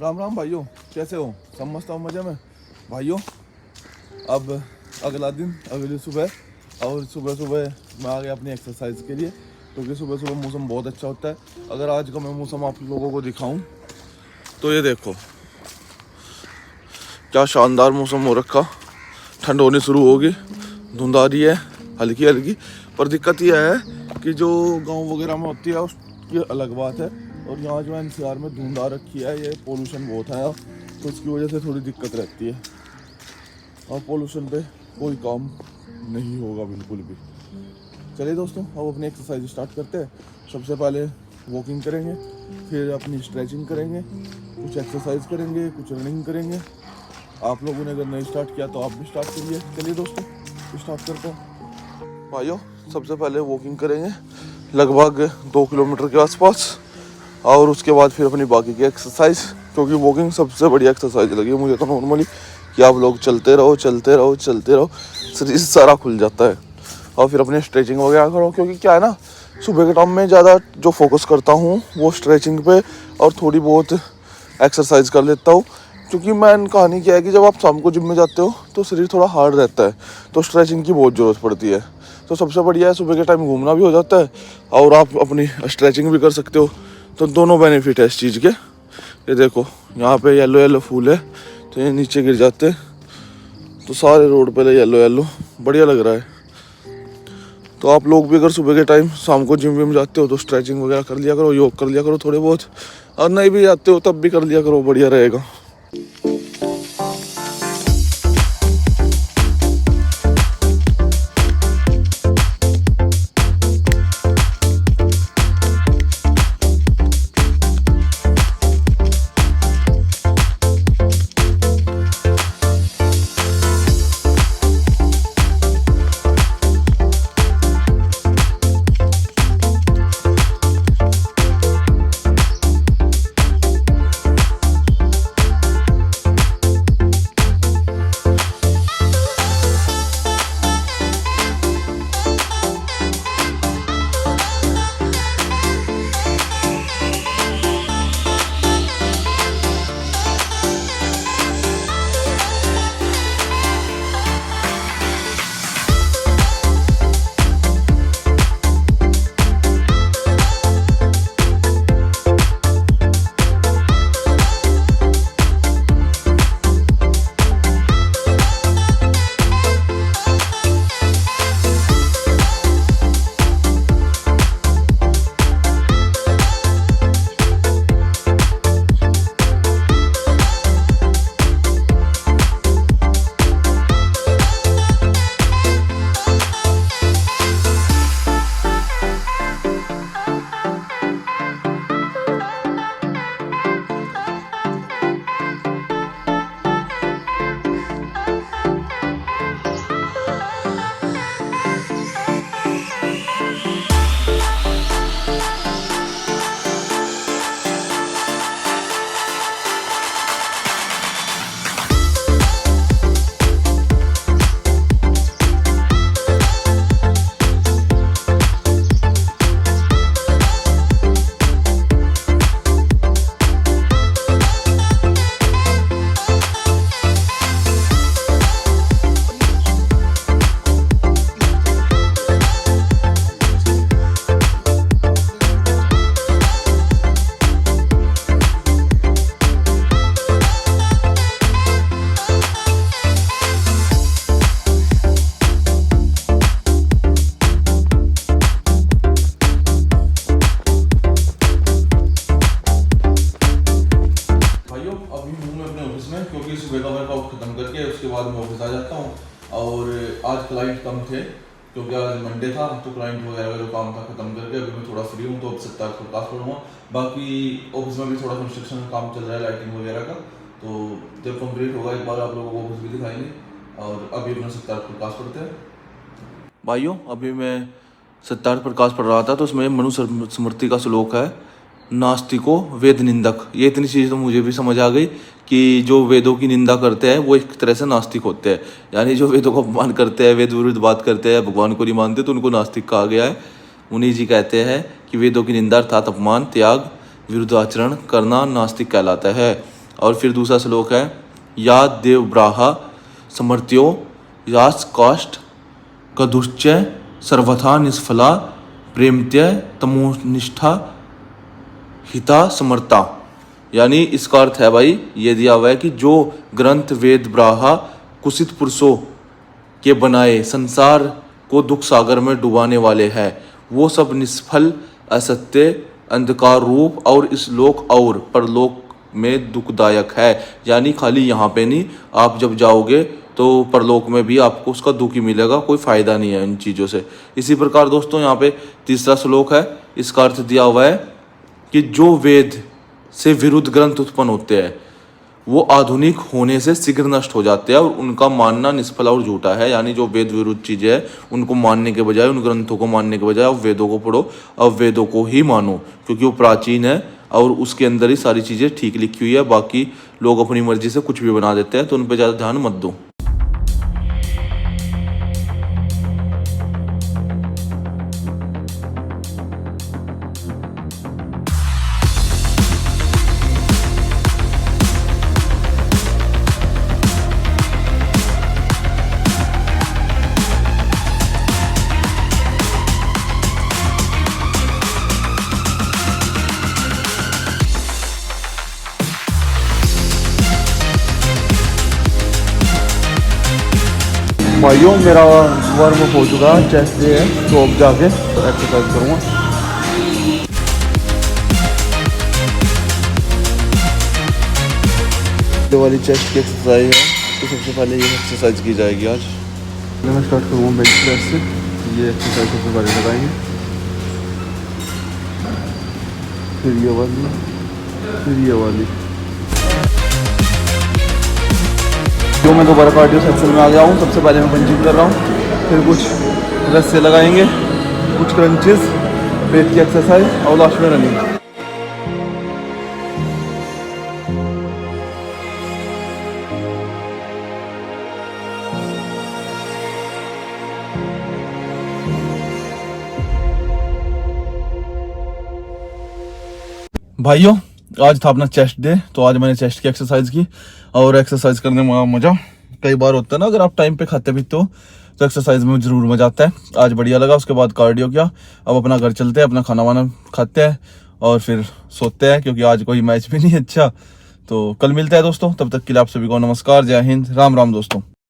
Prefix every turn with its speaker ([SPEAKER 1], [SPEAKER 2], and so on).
[SPEAKER 1] राम राम भाइयों, कैसे हो? सब मस्त हो, मज़े में भाइयों। अब अगला दिन, अगली सुबह, और सुबह सुबह मैं आ गया अपनी एक्सरसाइज के लिए, क्योंकि सुबह सुबह मौसम बहुत अच्छा होता है। अगर आज का मैं मौसम आप लोगों को दिखाऊं तो ये देखो क्या शानदार मौसम हो रखा। ठंड होनी शुरू होगी, धुंध आ रही है हल्की हल्की, पर दिक्कत यह है कि जो गांव वगैरह में होती है उसकी अलग बात है, और यहाँ जो एनसीआर में धुंध आ रखी है, ये पोल्यूशन बहुत है, तो उसकी वजह से थोड़ी दिक्कत रहती है। और पोल्यूशन पे कोई काम नहीं होगा बिल्कुल भी। चलिए दोस्तों, अब अपनी एक्सरसाइज स्टार्ट करते हैं। सबसे पहले वॉकिंग करेंगे, फिर अपनी स्ट्रेचिंग करेंगे, कुछ एक्सरसाइज करेंगे, कुछ रनिंग करेंगे। आप लोगों ने अगर नहीं स्टार्ट किया तो आप भी स्टार्ट करिए। चलिए दोस्तों स्टार्ट करते हैं। भाइयों, सबसे पहले वॉकिंग करेंगे लगभग 2 किलोमीटर के आसपास, और उसके बाद फिर अपनी बाकी की एक्सरसाइज, क्योंकि वॉकिंग सबसे बढ़िया एक्सरसाइज लगी मुझे तो नॉर्मली, कि आप लोग चलते रहो चलते रहो चलते रहो, शरीर सारा खुल जाता है। और फिर अपनी स्ट्रेचिंग वगैरह करो, क्योंकि क्या है ना, सुबह के टाइम में ज़्यादा जो फोकस करता हूँ वो स्ट्रेचिंग पे और थोड़ी बहुत एक्सरसाइज कर लेता हूँ। क्योंकि मैंने कहानी क्या है कि जब आप शाम को जिम में जाते हो तो शरीर थोड़ा हार्ड रहता है, तो स्ट्रेचिंग की बहुत ज़रूरत पड़ती है। तो सबसे बढ़िया है, सुबह के टाइम घूमना भी हो जाता है और आप अपनी स्ट्रेचिंग भी कर सकते हो। तो दोनों बेनिफिट है इस चीज़ के। ये देखो यहाँ पे येलो येलो फूल है, तो ये नीचे गिर जाते तो सारे रोड पे येलो येलो बढ़िया लग रहा है। तो आप लोग भी अगर सुबह के टाइम शाम को जिम विम जाते हो तो स्ट्रेचिंग वगैरह कर लिया करो, योग कर लिया करो थोड़े बहुत, और नहीं भी जाते हो तब भी कर लिया करो, बढ़िया रहेगा। क्योंकि सुबह का वर्कआउट खत्म करके उसके बाद मैं ऑफिस आ जाता हूँ, और आज क्लाइंट कम थे क्योंकि आज मंडे था, तो क्लाइंट वगैरह का जो काम था खत्म करके अभी मैं थोड़ा फ्री हूँ, तो अब 27 को क्लास पढ़ूँगा। बाकी ऑफिस में भी थोड़ा कंस्ट्रक्शन का काम चल रहा है, लाइटिंग वगैरह का, तो जब कंप्लीट होगा एक बार आप लोगों को ऑफिस भी दिखाएंगे। और अभी अपना 27 को क्लास पढ़ते हैं। भाइयों, अभी मैं 27 प्रकाश पढ़ रहा था, तो उसमें मनु स्मृति का श्लोक है, नास्तिको वेद निंदक। ये इतनी चीज़ तो मुझे भी समझ आ गई कि जो वेदों की निंदा करते हैं वो एक तरह से नास्तिक होते हैं, यानी जो वेदों का अपमान करते हैं, वेद विरुद्ध बात करते हैं, भगवान को नहीं मानते, तो उनको नास्तिक कहा गया है। मुनि जी कहते हैं कि वेदों की निंदा अर्थात अपमान, त्याग, विरुद्ध आचरण करना नास्तिक कहलाता है।
[SPEAKER 2] और फिर दूसरा श्लोक है या देवब्राहा समर्थ्यो यास काष्ट कदुश्चय सर्वथा निष्फला प्रेमत्य तमोनिष्ठा हिता समर्था। यानी इसका अर्थ है भाई ये दिया हुआ है कि जो ग्रंथ वेद ब्राहा कुशित पुरुषों के बनाए संसार को दुख सागर में डुबाने वाले हैं, वो सब निष्फल असत्य अंधकार रूप और इस लोक और परलोक में दुखदायक है। यानी खाली यहाँ पे नहीं, आप जब जाओगे तो परलोक में भी आपको उसका दुख ही मिलेगा, कोई फ़ायदा नहीं है इन चीज़ों से। इसी प्रकार दोस्तों यहाँ पे तीसरा श्लोक है, इसका अर्थ दिया हुआ है कि जो वेद से विरुद्ध ग्रंथ उत्पन्न होते हैं वो आधुनिक होने से शीघ्र नष्ट हो जाते हैं और उनका मानना निष्फल और झूठा है। यानी जो वेद विरुद्ध चीज़ें हैं उनको मानने के बजाय, उन ग्रंथों को मानने के बजाय आप वेदों को पढ़ो, अब वेदों को ही मानो क्योंकि वो प्राचीन है और उसके अंदर ही सारी चीज़ें ठीक लिखी हुई है। बाकी लोग अपनी मर्जी से कुछ भी बना देते हैं, तो उन पर ज़्यादा ध्यान मत दो।
[SPEAKER 1] भाइयों मेरा वार्म अप हो चुका है, चेस्ट डे है, तो अब जाके एक्सरसाइज करूँगा। ये वाली चेस्ट की एक्सरसाइज है, तो सबसे पहले ये एक्सरसाइज की जाएगी आज। मैं स्टार्ट करूँगा बेंच प्रेस से। ये एक्सरसाइज सबसे पहले लगाएंगे, फिर ये वाली, फिर ये वाली। जो मैं दोबारा कार्डियो सेक्शन में आ गया हूँ। सबसे पहले मैं पंचिंग कर रहा हूँ, फिर कुछ रस्से लगाएंगे, कुछ क्रंचेस, पेट की एक्सरसाइज और लास्ट में रनिंग। भाइयों आज था अपना चेस्ट डे, तो आज मैंने चेस्ट की एक्सरसाइज की और एक्सरसाइज करने में मजा कई बार होता है ना, अगर आप टाइम पे खाते पीते हो तो एक्सरसाइज में जरूर मजा आता है। आज बढ़िया लगा। उसके बाद कार्डियो किया, अब अपना घर चलते हैं, अपना खाना वाना खाते हैं और फिर सोते हैं क्योंकि आज कोई मैच भी नहीं अच्छा। तो कल मिलता है दोस्तों, तब तक के लिए आप सभी को नमस्कार, जय हिंद, राम राम दोस्तों।